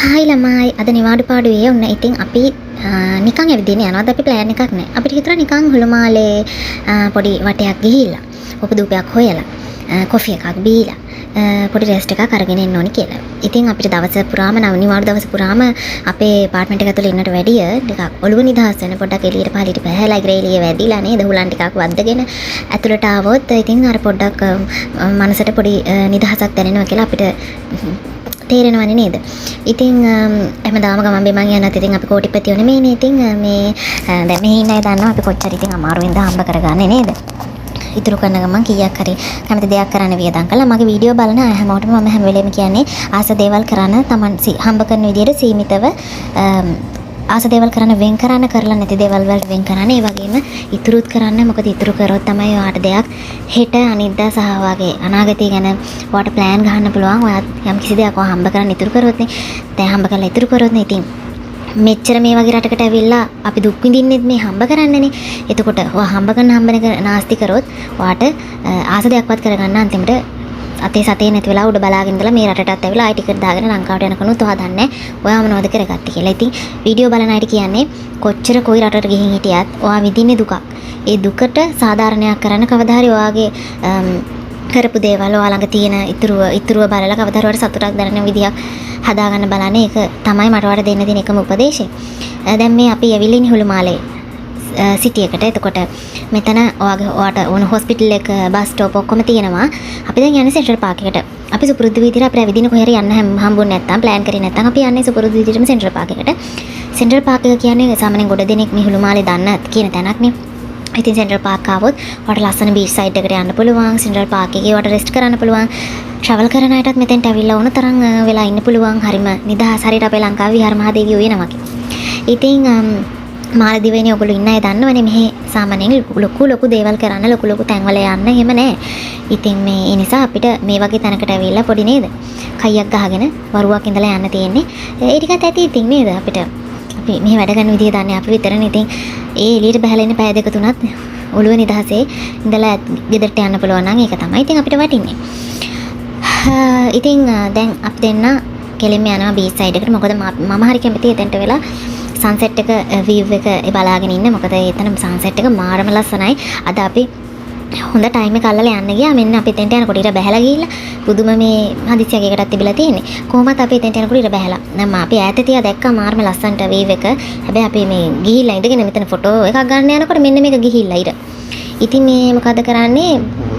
Hi ළමයි අද නිවාඩු පාඩුවේ ඔන්න ඉතින් අපි නිකන් ඇවිදින්න යනවාද අපි ප්ලෑන් එකක් නැහැ. අපිට හිතුණා නිකන් හුළුමාලේ පොඩි වටයක් ගිහිල්ලා උපදූපයක් හොයලා කොෆි එකක් බීලා පොඩි රෙස්ට් එකක් අරගෙන එන්න ඕනි කියලා. ඉතින් අපිට දවස පුරාම නිවාඩු දවස පුරාම අපේ අපාර්ට්මන්ට් එක ඇතුළේ ඉන්නට වැඩිය ටිකක් ඔළුව නිදහස් වෙන පොඩ්ඩක් එළියට පහළියට බහැලා ග්‍රේලිය වැදිලා නේද හුලන් ටිකක් වද්දගෙන ඇතුළට ආවොත් ඉතින් අර පොඩ්ඩක් මනසට පොඩි නිදහසක් දැනෙනවා කියලා අපිට තේරෙනවනේ නේද? ඉතින් හැමදාම ගමන් බිමන් යනත් ඉතින් අපි කෝටිපතියෝ නෙමෙයිනේ. ඉතින් මේ දැන් මෙහි ඉන්න අය දන්නවා අපි කොච්චර ඉතින් අමාරුවෙන්ද හම්බ කරගන්නේ නේද? ඉතුරු කරන ගමන් කීයක් හරි කැමති දෙයක් කරන්න වියදම් කළා. මගේ වීඩියෝ බලන අය හැමෝටම මම හැම වෙලේම කියන්නේ ආස දේවල් කරන්න Taman හම්බ කරන විදියට සීමිතව ආස දේවල් කරන්න වෙන් කරන්න කරලා නැති දේවල් වලට වෙන් කරන්න. ඒ වගේම ඉතුරුත් කරන්න. මොකද ඉතුරු කරොත් තමයි ඔයාට දෙයක් හෙට අනිද්දා සහ වාගේ අනාගතය ගැන ඔයාට ප්ලෑන් ගහන්න පුළුවන්. ඔයා යම් කිසි දෙයක් ඔයා හම්බ කරන්න ඉතුරු කරොත් නේ. දැන් හම්බ කරලා ඉතුරු කරොත් නේ ඉතින් මෙච්චර මේ වගේ රටකට ඇවිල්ලා අපි දුක් විඳින්නෙත් මේ හම්බ කරන්නනේ. එතකොට ඔයා හම්බ කරන නාස්ති කරොත් ඔයාට ආස දෙයක්වත් කරගන්න අන්තිමට අතේ සතේ නැති වෙලා උඩ බලාගෙන ඉඳලා මේ රටටත් ඇවිල්ලා ආයි ටිකට් දාගෙන ලංකාවට යනකනුත් ඔයා දන්නේ ඔයා මොනවද කරගත්තේ කියලා. ඉතින් වීඩියෝ බලන අයට කියන්නේ කොච්චර කොයි රටකට ගිහින් හිටියත් ඔයා විඳින්නේ දුකක්. ඒ දුකට සාධාරණයක් කරන්න කවදා හරි ඔයාගේ කරපු දේවල් ඔයා ළඟ තියෙන ඉතුරුව බලලා කවදා හරි සතුටක් දැනෙන විදියක් හදාගන්න බලන්නේ. ඒක තමයි මට වඩා දෙන්න තියෙන එකම උපදේශය. දැන් මේ අපි ඇවිල්ලා ඉන්නේ හුළුමාලේ සිටි එකට. එතකොට මෙතන ඔයාට ඕන හොස්පිටල් එක බස් ස්ටොප් ඔක්කොම තියෙනවා. අපි දැන් යන්නේ සෙන්ට්‍රල් පාක් එකට. අපි සුපුරුදු විදිහට අපි ඇවිදින කොහේ හරි යන්න හම්බුනේ නැත්නම් ප්ලෑන් කරේ නැත්නම් අපි යන්නේ සුපුරුදු විදිහටම සෙන්ට්‍රල් පාක් එකට. සෙන්ට්‍රල් පාක් එක කියන්නේ සාමාන්‍යයෙන් ගොඩ දෙනෙක් මේ හුළුමාලේ දන්න කියන තැනක් නේ. ඉතින් සෙන්ට්‍රල් පාක් ආවොත් ඔයාට ලස්සන බීච් සයිඩ් එකට යන්න පුළුවන්. සෙන්ට්‍රල් පාක් එකේ ඔයාට රෙස්ට් කරන්න පුළුවන්. ට්‍රැවල් කරන අයටත් මෙතෙන්ට ඇවිල්ලා ඕන තරම් වෙලා ඉන්න පුළුවන්. හරිම නිදහස් හරියට අපේ ලංකාවේ විහාර මහදේවියෝ වෙනවා වගේ. ඉතින් මාලදිවයිනේ ඔයගොල්ලෝ ඉන්න අය දන්නවනේ මෙහි සාමාන්‍යයෙන් ලොකු දේවල් කරන්න ලොකු තැන්වල යන්න එහෙම නැහැ. ඉතින් මේ ඒ නිසා අපිට මේ වගේ තැනකට ඇවිල්ලා පොඩි නේද? කයියක් ගහගෙන වරුවක් ඉඳලා යන්න තියෙන්නේ. ඒ ටිකත් ඇති ඉතින් නේද අපිට. අපි මෙහි වැඩ ගන්න විදිය දන්නේ අපි විතරනේ. ඉතින් ඒ එළියට බහලා ඉන්න පැය දෙක තුනක් ඔළුව නිදහසේ ඉඳලා ගෙදරට යන්න පුළුවන් නම් ඒක තමයි ඉතින් අපිට වටින්නේ. ඉතින් දැන් අපි දෙන්න කෙලින්ම යනවා බීච් සයිඩ් එකට. මොකද මම හරි කැමතියි එතනට වෙලා සන්සෙට් එක වීව් එක බලාගෙන ඉන්න. මොකද එතන සන්සෙට් එක මාරම ලස්සනයි. අද අපි හොඳ ටයිම් එක අල්ලලා යන්න ගියා. මෙන්න අපි එතනට යනකොට ඉර බහැලා ගිහිල්ලා පුදුම මේ හදිසියක් එකටත් තිබිලා තියෙන්නේ. කොහොමත් අපි එතනට යනකොට ඉර බහැලා. නම් අපි ඈත තියා දැක්කා මාරම ලස්සනට වීව් එක. හැබැයි අපි මේ ගිහිල්ලා ඉඳගෙන මෙතන ෆොටෝ එකක් ගන්න යනකොට මෙන්න මේක ගිහිල්ලා ඉර. ඉතින් මේ මොකද කරන්නේ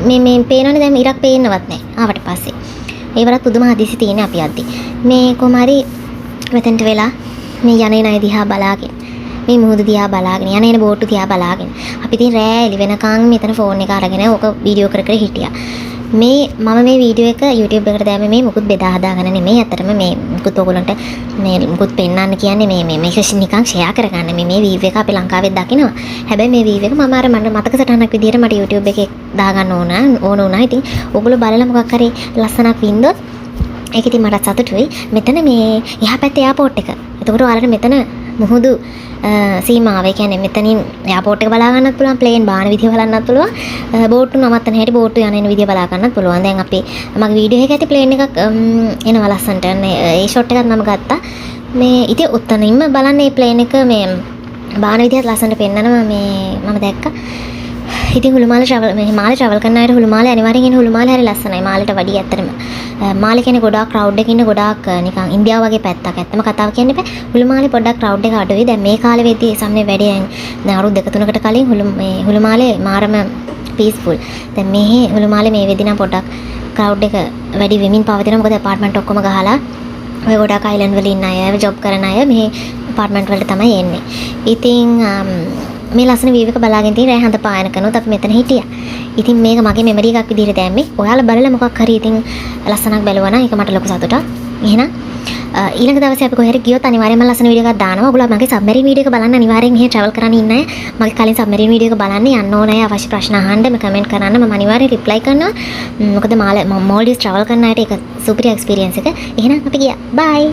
මේ පේනවනේ දැන් ඉරක් පේන්නවත් නැහැ. ආවට පස්සේ. ඒ වරත් පුදුම හදිසි තියෙන අපි අද්දි. මේ කොමාරි මෙතනට වෙලා මේ යන්නේ අය දිහා බලාගෙන මේ මුහුද දිහා බලාගෙන යන බෝට්ටු දිහා බලාගෙන අපි ඉතින් රෑ එළි වෙනකන් මෙතන ෆෝන් එක අරගෙන ඕක වීඩියෝ කර හිටියා. මම මේ වීඩියෝ එක YouTube එකට දැම්මේ මේ මුකුත් බෙදා හදාගන්න නෙමෙයි. අතරම මේ මුකුත් ඔයගොල්ලන්ට මේ මුකුත් පෙන්නන්න කියන්නේ මේ මේක නිකන් ෂෙයා කරගන්න. මේ වීව් එක අපි ලංකාවේ දකිනවා. හැබැයි මේ වීව් එක මම අර මට මතක සටහනක් විදියට මට YouTube එකේ දාගන්න ඕන වුණා. ඉතින් ඔයගොල්ලෝ බලලා මොකක් හරි ලස්සනක් වින්දොත් ඒක ඉතින් මට සතුටුයි. මෙතන මේ එහා පැත්තේ එයාපෝට් එක. එතකොට ඔයාලට මෙතන මුහුදු සීමාව. ඒ කියන්නේ මෙතනින් එයාපෝට් එක බලා ගන්නත් පුළුවන්, ප්ලේන් බාන විදිය බලන්නත් පුළුවන්, බෝට්ටු නවත්තන හැටි බෝට්ටු යන විදිය බලා ගන්නත් පුළුවන්. දැන් අපි මගේ වීඩියෝ එකේ ඇති ප්ලේන් එකක් එනවා ලස්සනට. ඒ ෂොට් එකත් මම ගත්තා. මේ ඉතින් උත්තනින්ම බලන්න මේ ප්ලේන් එක මේ බාන විදියත් ලස්සනට පෙන්නනවා. මේ මම දැක්කා. ඉතින් හුළුමාලේ ට්‍රැවල් කරන අයට හුළුමාලේ අනිවාර්යෙන් එන හුළුමාලේ හරි ලස්සනයි. මාලේට වැඩි ඇත්තටම. මාලේ කියන්නේ ගොඩාක් ක්‍රවුඩ් එකක ඉන්න ගොඩාක් නිකන් ඉන්දියාව වගේ පැත්තක්. ඇත්තම කතාව කියන්න බෑ. හුළුමාලේ පොඩ්ඩක් ක්‍රවුඩ් එක අඩුයි. දැන් මේ කාලේ වෙද්දී සම්මේ වැඩි දැන් අවුරුදු 2-3කට කලින් හුළුමාලේ මාරම පීස්ෆුල්. දැන් මේ හුළුමාලේ මේ වෙද්දී නම් පොඩ්ඩක් ක්‍රවුඩ් එක වැඩි වෙමින් පවතිනවා. මොකද ඇපාර්ට්මන්ට් ඔක්කොම ගහලා ඔය ගොඩාක් අයිලන්ඩ් වල ඉන්න අය, ජොබ් කරන අය මේ ඇපාර්ට්මන්ට් වලට තමයි එන්නේ. ඉතින් මේ ලස්සන වීව් එක බලාගෙන ඉතින් රෑ හඳ පායන කරනොත් අපි මෙතන හිටියා. ඉතින් මේක මගේ මෙමරි එකක් විදිහට දැම්මේ. ඔයාලා බලලා මොකක් හරි ඉතින් ලස්සනක් බැලුවා නම් ඒක මට ලොකු සතුටක්. එහෙනම් ඊළඟ දවසේ අපි කොහේ හරි ගියොත් අනිවාර්යයෙන්ම ලස්සන වීඩියෝ එකක් දානවා. ඔයගොල්ලෝ මගේ සබ්මරීන් වීඩියෝ එක බලන්න අනිවාර්යෙන් මෙහෙ ට්‍රැවල් කරන්න ඉන්න අය. මගේ කලින් සබ්මරීන් වීඩියෝ එක බලන්න යන්න ඕන අය අවශ්‍ය ප්‍රශ්න අහන්න මම කමෙන්ට් කරන්න මම අනිවාර්යෙන් රිප්ලයි කරනවා. මොකද මෝල්ඩිව්ස් ට්‍රැවල් කරන අයට ඒක සුපිරි එක්ස්පීරියන්ස් එක. එහෙනම් අපි ගියා. බයි.